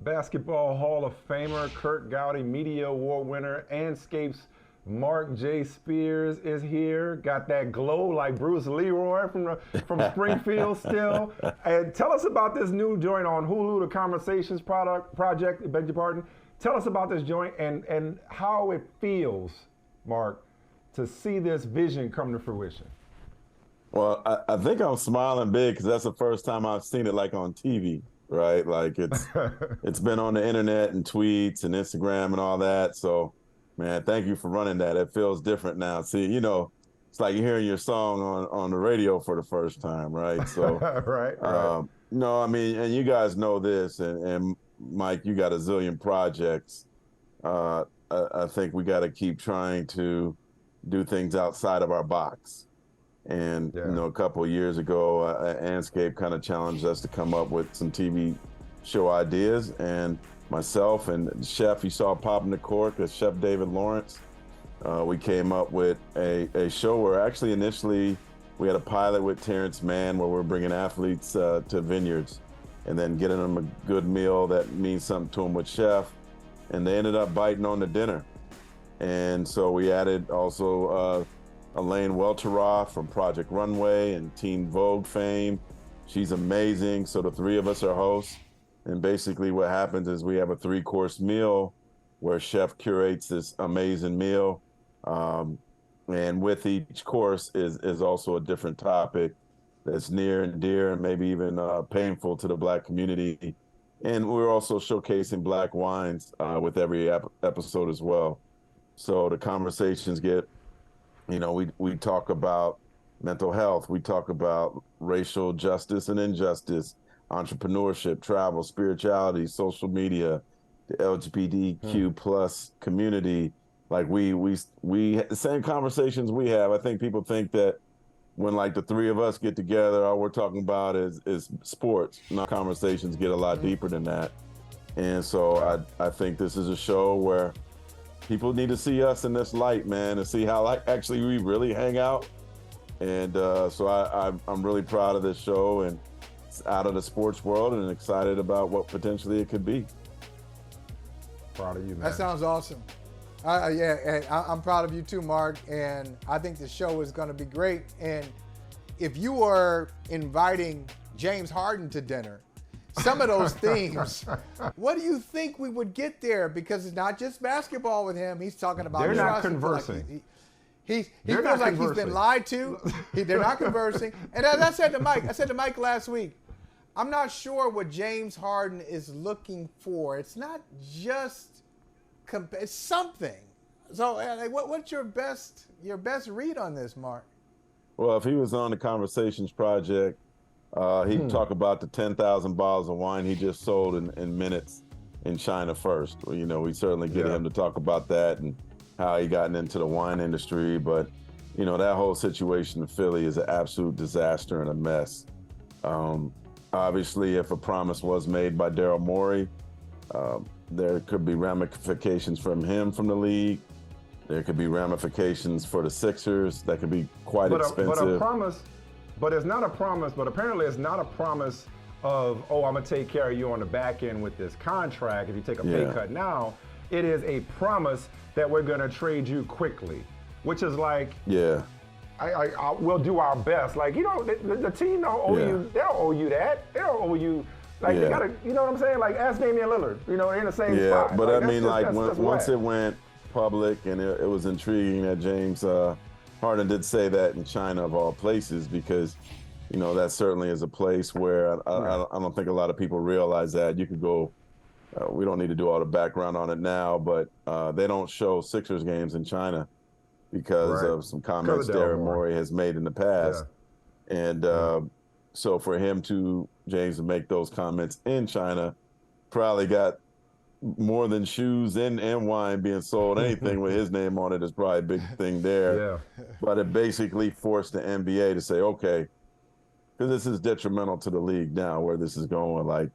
Basketball Hall of Famer, Kurt Gowdy, Media Award winner, Anscape's Marc J. Spears is here. Got that glow like Bruce Leroy from Springfield still. And tell us about this new joint on Hulu, the Conversations project, beg your pardon. Tell us about this joint and how it feels, Marc, to see this vision come to fruition. Well, I think I'm smiling big because that's the first time I've seen it like on TV, right? Like it's been on the internet and tweets and Instagram and all that. So, man, thank you for running that. It feels different now. See, it's like you're hearing your song on the radio for the first time, right? So, right. no, I mean, and you guys know this, and Mike, you got a zillion projects. I think we got to keep trying to do things outside of our box. And, a couple of years ago, Anscape kind of challenged us to come up with some TV show ideas. And myself and the chef you saw popping the cork, Chef David Lawrence, we came up with a show where actually initially we had a pilot with Terrence Mann where we're bringing athletes to vineyards and then getting them a good meal that means something to them with Chef. And they ended up biting on the dinner. And so we added also Elaine Welteroth from Project Runway and Teen Vogue fame. She's amazing. So the three of us are hosts. And basically what happens is we have a 3-course meal where Chef curates this amazing meal. And with each course is also a different topic that's near and dear and maybe even painful to the Black community. And we're also showcasing Black wines with every episode as well. So the conversations get, we talk about mental health. We talk about racial justice and injustice, entrepreneurship, travel, spirituality, social media, the LGBTQ plus community. Like we the same conversations we have. I think people think that when like the three of us get together, all we're talking about is sports. Our conversations get a lot deeper than that. And so I think this is a show where people need to see us in this light, man, and see how actually we really hang out. And so I'm really proud of this show and it's out of the sports world and excited about what potentially it could be. Proud of you, man. That sounds awesome. And I'm proud of you too, Marc. And I think the show is going to be great. And if you were inviting James Harden to dinner, some of those themes, what do you think we would get there? Because it's not just basketball with him. He's talking about they're not trust. conversing. He feels like he's been lied to. They're not conversing. And as I said to Mike last week, I'm not sure what James Harden is looking for. It's not just it's something. So what's your best read on this, Marc? Well, if he was on the Conversations Project, he'd talk about the 10,000 bottles of wine he just sold in minutes in China first. We certainly get him to talk about that and how he gotten into the wine industry. But, that whole situation in Philly is an absolute disaster and a mess. Obviously, if a promise was made by Daryl Morey, there could be ramifications from the league. There could be ramifications for the Sixers that could be quite expensive. But it's not a promise, but apparently it's not a promise of, I'm going to take care of you on the back end with this contract if you take a pay cut now. It is a promise that we're going to trade you quickly, which is like, we'll do our best. Like, the team don't owe you, they don't owe you that. They don't owe you, like, they got to, you know what I'm saying? Like, ask Damian Lillard, they're in the same spot. Yeah, but I mean, like, once it went public and it was intriguing that James Harden did say that in China of all places because, that certainly is a place where I don't think a lot of people realize that. You could go, we don't need to do all the background on it now, but they don't show Sixers games in China because of some comments Daryl Morey has made in the past. Yeah. And so for James to make those comments in China, probably got more than shoes and wine being sold. Anything with his name on it is probably a big thing there. Yeah. But it basically forced the NBA to say, okay, because this is detrimental to the league now where this is going. Like,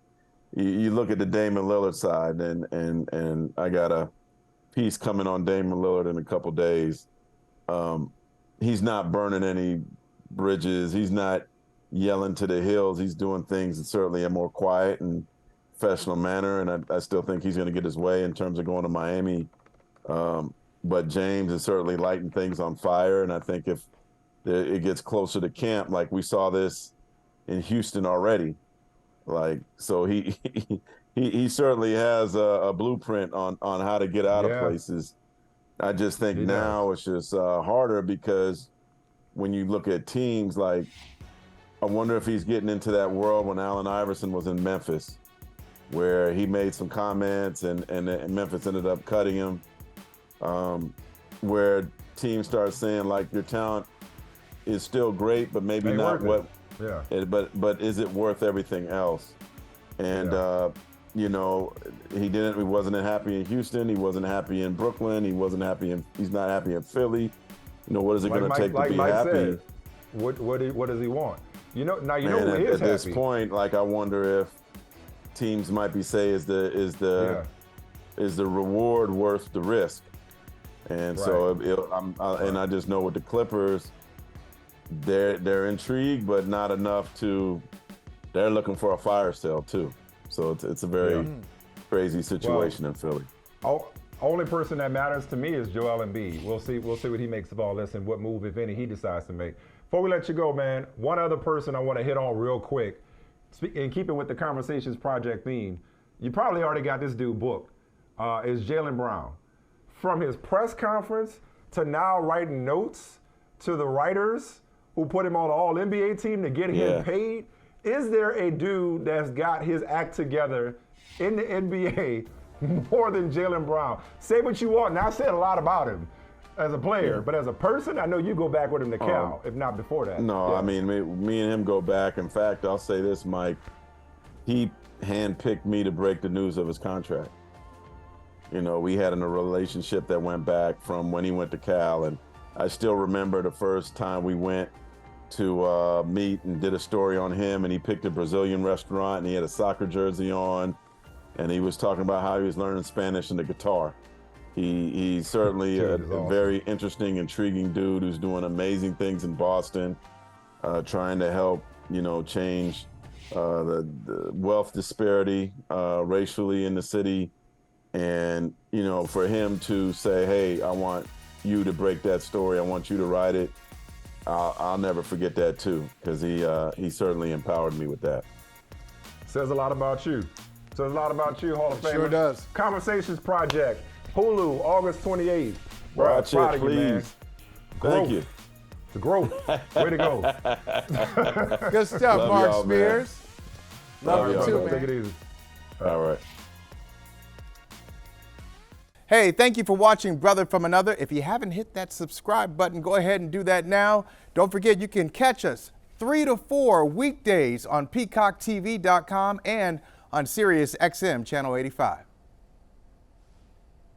you look at the Damian Lillard side, and I got a piece coming on Damian Lillard in a couple days. He's not burning any bridges. He's not yelling to the hills. He's doing things that certainly are more quiet and professional manner, and I still think he's going to get his way in terms of going to Miami. But James is certainly lighting things on fire, and I think if it gets closer to camp, like we saw this in Houston already, like, so he certainly has a blueprint on how to get out of places. I just think now it's just harder because when you look at teams, like, I wonder if he's getting into that world when Allen Iverson was in Memphis, where he made some comments and Memphis ended up cutting him, where teams start saying, like, your talent is still great, but maybe not what, but is it worth everything else? And, you know, he wasn't happy in Houston. He wasn't happy in Brooklyn. He's not happy in Philly. You know, what is it going to take to be happy? Said, what does he want? You know, now you know who is at this point, like, I wonder if teams might be saying, is the reward worth the risk? And so, and I just know with the Clippers, they're intrigued, but not enough to. They're looking for a fire sale too. So it's a very crazy situation in Philly. Only person that matters to me is Joel Embiid. We'll see what he makes of all this and what move, if any, he decides to make. Before we let you go, man, one other person I want to hit on real quick, in keeping with the Conversations Project theme, you probably already got this dude booked, is Jalen Brown. From his press conference to now writing notes to the writers who put him on the All-NBA team to get him paid, is there a dude that's got his act together in the NBA more than Jalen Brown? Say what you want. Now, I said a lot about him as a player, but as a person, I know you go back with him to Cal, if not before that. No, I mean, me and him go back. In fact, I'll say this, Mike. He handpicked me to break the news of his contract. You know, we had a relationship that went back from when he went to Cal, and I still remember the first time we went to meet and did a story on him, and he picked a Brazilian restaurant, and he had a soccer jersey on, and he was talking about how he was learning Spanish and the guitar. He's certainly a very interesting, intriguing dude who's doing amazing things in Boston, trying to help, you know, change the wealth disparity racially in the city. And, you know, for him to say, hey, I want you to break that story, I want you to write it, I'll never forget that too, because he certainly empowered me with that. Says a lot about you. Says a lot about you, Hall of Famer. Sure does. Conversations Project, Hulu, August 28th. Watch it, please. Thank you. The growth. Way to go. Good stuff, Marc Spears. Love you too, man. Take it easy. All right. Hey, thank you for watching Brother from Another. If you haven't hit that subscribe button, go ahead and do that now. Don't forget, you can catch us 3 to 4 weekdays on PeacockTV.com and on Sirius XM Channel 85.